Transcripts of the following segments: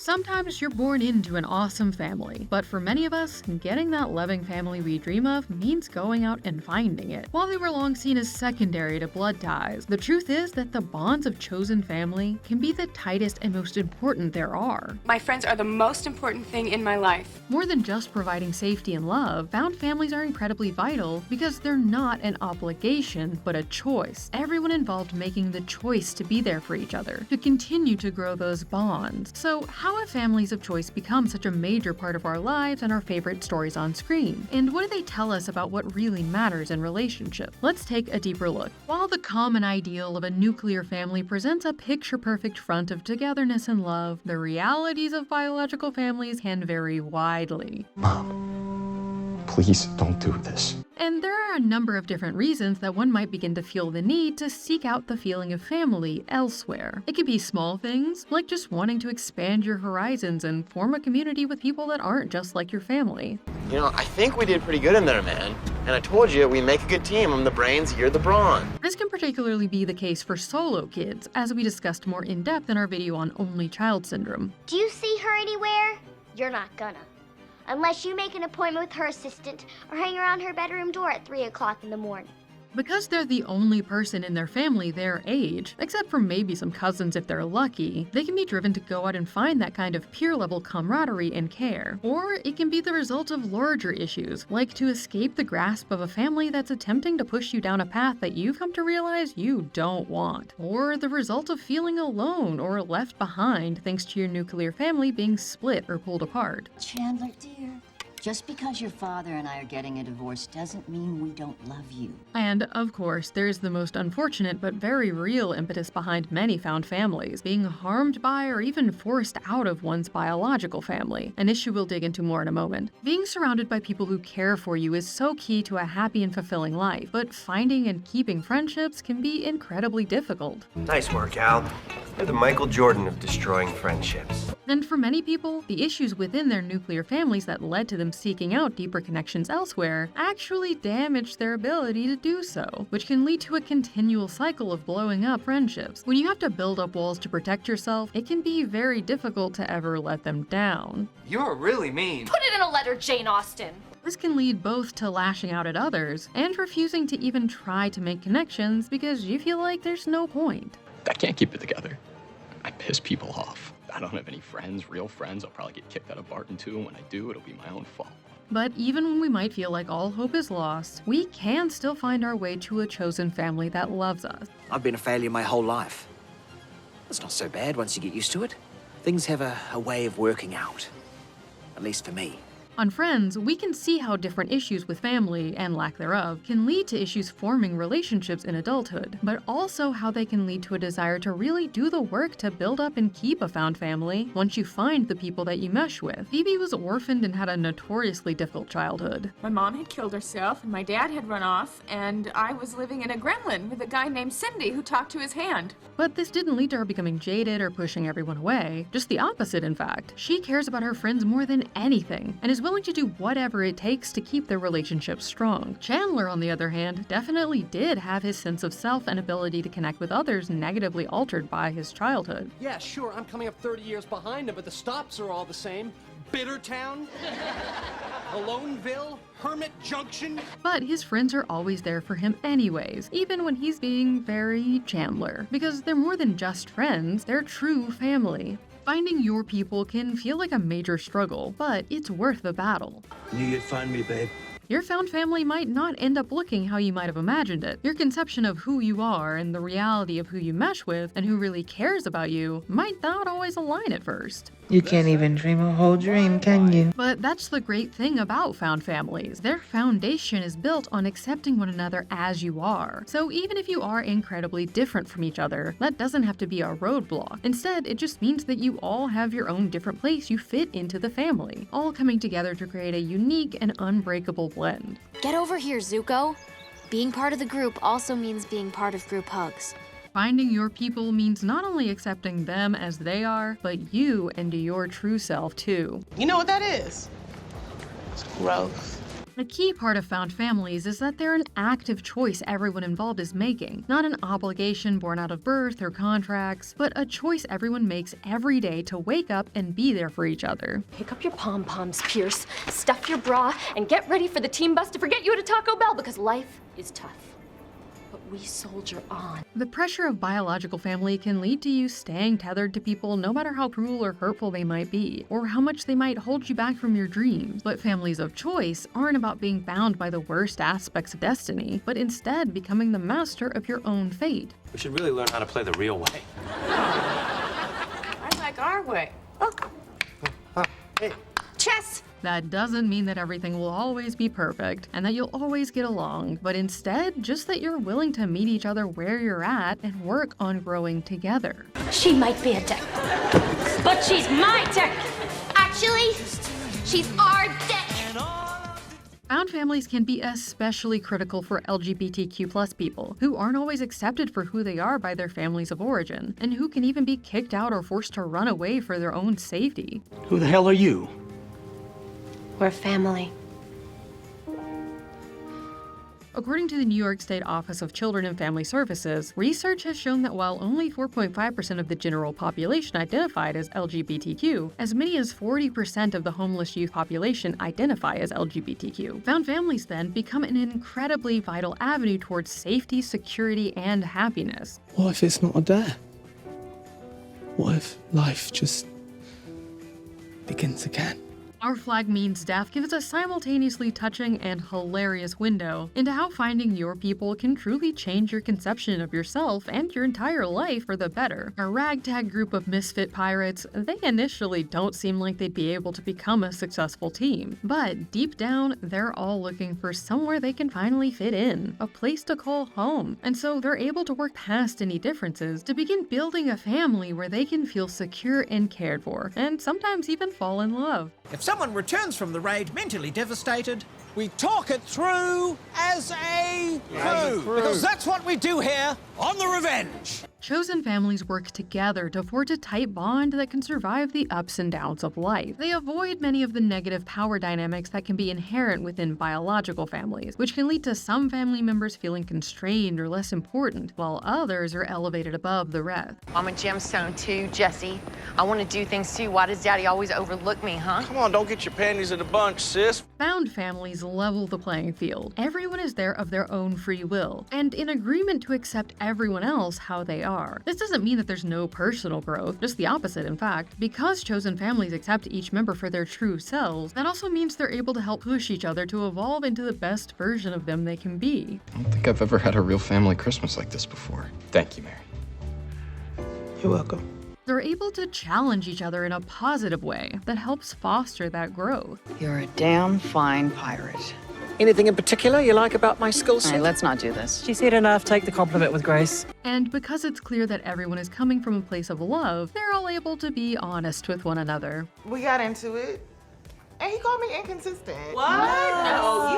Sometimes you're born into an awesome family, but for many of us, getting that loving family we dream of means going out and finding it. While they were long seen as secondary to blood ties, the truth is that the bonds of chosen family can be the tightest and most important there are. My friends are the most important thing in my life. More than just providing safety and love, found families are incredibly vital because they're not an obligation, but a choice. Everyone involved making the choice to be there for each other, to continue to grow those bonds. So how have families of choice become such a major part of our lives and our favorite stories on screen? And what do they tell us about what really matters in relationships? Let's take a deeper look. While the common ideal of a nuclear family presents a picture-perfect front of togetherness and love, the realities of biological families can vary widely. Mom, please don't do this. And there are a number of different reasons that one might begin to feel the need to seek out the feeling of family elsewhere. It could be small things, like just wanting to expand your horizons and form a community with people that aren't just like your family. You know, I think we did pretty good in there, man. And I told you, we make a good team. I'm the brains, you're the brawn. This can particularly be the case for solo kids, as we discussed more in depth in our video on only child syndrome. Do you see her anywhere? You're not gonna. Unless you make an appointment with her assistant or hang around her bedroom door at 3 o'clock in the morning. Because they're the only person in their family their age, except for maybe some cousins if they're lucky, they can be driven to go out and find that kind of peer-level camaraderie and care. Or it can be the result of larger issues, like to escape the grasp of a family that's attempting to push you down a path that you've come to realize you don't want. Or the result of feeling alone or left behind thanks to your nuclear family being split or pulled apart. Chandler, dear. Just because your father and I are getting a divorce doesn't mean we don't love you. And, of course, there's the most unfortunate but very real impetus behind many found families, being harmed by or even forced out of one's biological family, an issue we'll dig into more in a moment. Being surrounded by people who care for you is so key to a happy and fulfilling life, but finding and keeping friendships can be incredibly difficult. Nice work, Al. You're the Michael Jordan of destroying friendships. And for many people, the issues within their nuclear families that led to them seeking out deeper connections elsewhere actually damaged their ability to do so, which can lead to a continual cycle of blowing up friendships. When you have to build up walls to protect yourself, it can be very difficult to ever let them down. You're really mean. Put it in a letter, Jane Austen. This can lead both to lashing out at others and refusing to even try to make connections because you feel like there's no point. I can't keep it together. I piss people off. I don't have any friends, real friends. I'll probably get kicked out of Barton too, and when I do, it'll be my own fault. But even when we might feel like all hope is lost, we can still find our way to a chosen family that loves us. I've been a failure my whole life. It's not so bad once you get used to it. Things have a way of working out. At least for me. On Friends, we can see how different issues with family, and lack thereof, can lead to issues forming relationships in adulthood, but also how they can lead to a desire to really do the work to build up and keep a found family once you find the people that you mesh with. Phoebe was orphaned and had a notoriously difficult childhood. My mom had killed herself, and my dad had run off, and I was living in a gremlin with a guy named Cindy who talked to his hand. But this didn't lead to her becoming jaded or pushing everyone away. Just the opposite, in fact. She cares about her friends more than anything, and is willing to do whatever it takes to keep their relationship strong. Chandler, on the other hand, definitely did have his sense of self and ability to connect with others negatively altered by his childhood. Yeah, sure, I'm coming up 30 years behind him, but the stops are all the same. Bittertown, Aloneville, Hermit Junction. But his friends are always there for him anyways, even when he's being very Chandler. Because they're more than just friends, they're true family. Finding your people can feel like a major struggle, but it's worth the battle. Knew you'd find me, babe. Your found family might not end up looking how you might have imagined it. Your conception of who you are and the reality of who you mesh with and who really cares about you might not always align at first. You can't even dream a whole dream, can you? But that's the great thing about found families. Their foundation is built on accepting one another as you are. So even if you are incredibly different from each other, that doesn't have to be a roadblock. Instead, it just means that you all have your own different place you fit into the family, all coming together to create a unique and unbreakable blend. Get over here, Zuko. Being part of the group also means being part of group hugs. Finding your people means not only accepting them as they are, but you and your true self too. You know what that is? It's growth. A key part of found families is that they're an active choice everyone involved is making, not an obligation born out of birth or contracts, but a choice everyone makes every day to wake up and be there for each other. Pick up your pom-poms, Pierce, stuff your bra, and get ready for the team bus to forget you at a Taco Bell because life is tough. But we soldier on. The pressure of biological family can lead to you staying tethered to people no matter how cruel or hurtful they might be, or how much they might hold you back from your dreams. But families of choice aren't about being bound by the worst aspects of destiny, but instead becoming the master of your own fate. We should really learn how to play the real way. I like our way. Hey. Chess! That doesn't mean that everything will always be perfect and that you'll always get along, but instead, just that you're willing to meet each other where you're at and work on growing together. She might be a dick, but she's my dick! Actually, she's our dick. Found families can be especially critical for LGBTQ+ people, who aren't always accepted for who they are by their families of origin, and who can even be kicked out or forced to run away for their own safety. Who the hell are you? We're family. According to the New York State Office of Children and Family Services, research has shown that while only 4.5% of the general population identified as LGBTQ, as many as 40% of the homeless youth population identify as LGBTQ. Found families then become an incredibly vital avenue towards safety, security, and happiness. What if it's not a dare? What if life just begins again? Our Flag Means Death gives a simultaneously touching and hilarious window into how finding your people can truly change your conception of yourself and your entire life for the better. A ragtag group of misfit pirates, they initially don't seem like they'd be able to become a successful team. But deep down, they're all looking for somewhere they can finally fit in, a place to call home. And so they're able to work past any differences to begin building a family where they can feel secure and cared for, and sometimes even fall in love. If someone returns from the raid mentally devastated, we talk it through as a crew. Because that's what we do here on The Revenge. Chosen families work together to forge a tight bond that can survive the ups and downs of life. They avoid many of the negative power dynamics that can be inherent within biological families, which can lead to some family members feeling constrained or less important, while others are elevated above the rest. I'm a gemstone too, Jesse. I want to do things too. Why does Daddy always overlook me, huh? Come on, don't get your panties in a bunch, sis. Found families level the playing field. Everyone is there of their own free will, and in agreement to accept everyone else how they are. This doesn't mean that there's no personal growth, just the opposite in fact. Because chosen families accept each member for their true selves, that also means they're able to help push each other to evolve into the best version of them they can be. I don't think I've ever had a real family Christmas like this before. Thank you, Mary. You're welcome. They're able to challenge each other in a positive way that helps foster that growth. You're a damn fine pirate. Anything in particular you like about my skill set? Hey, let's not do this. She's hit enough. Take the compliment with grace. And because it's clear that everyone is coming from a place of love, they're all able to be honest with one another. We got into it, and he called me inconsistent. What? No,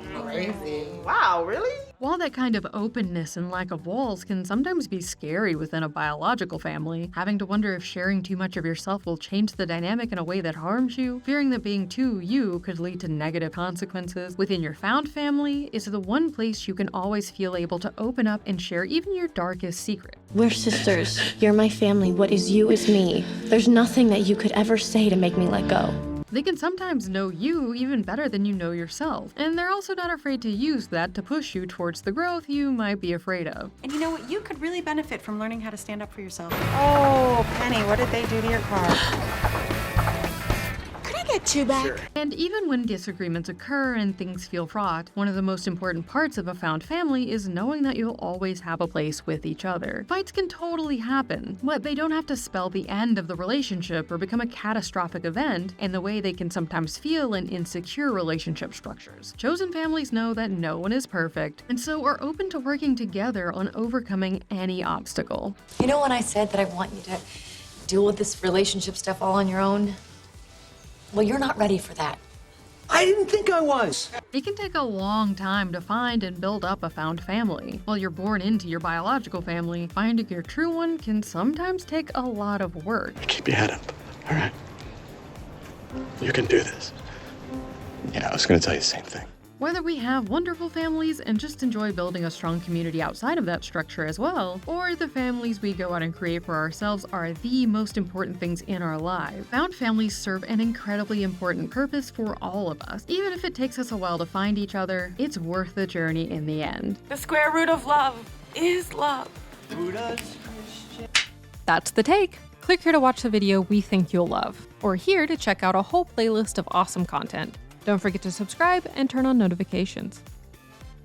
you crazy. Wow, really? While that kind of openness and lack of walls can sometimes be scary within a biological family, having to wonder if sharing too much of yourself will change the dynamic in a way that harms you, fearing that being too you could lead to negative consequences within your found family is the one place you can always feel able to open up and share even your darkest secret. We're sisters. You're my family. What is you is me. There's nothing that you could ever say to make me let go. They can sometimes know you even better than you know yourself, and they're also not afraid to use that to push you towards the growth you might be afraid of. And you know what? You could really benefit from learning how to stand up for yourself. Oh, Penny, what did they do to your car? Get two back. Sure. And even when disagreements occur and things feel fraught, one of the most important parts of a found family is knowing that you'll always have a place with each other. Fights can totally happen, but they don't have to spell the end of the relationship or become a catastrophic event in the way they can sometimes feel in insecure relationship structures. Chosen families know that no one is perfect, and so are open to working together on overcoming any obstacle. You know when I said that I want you to deal with this relationship stuff all on your own? Well, you're not ready for that. I didn't think I was. It can take a long time to find and build up a found family. While you're born into your biological family, finding your true one can sometimes take a lot of work. Keep your head up, all right? You can do this. Yeah, I was gonna tell you the same thing. Whether we have wonderful families and just enjoy building a strong community outside of that structure as well, or the families we go out and create for ourselves are the most important things in our lives, found families serve an incredibly important purpose for all of us. Even if it takes us a while to find each other, it's worth the journey in the end. The square root of love is love. That's the take. Click here to watch the video we think you'll love, or here to check out a whole playlist of awesome content. Don't forget to subscribe and turn on notifications.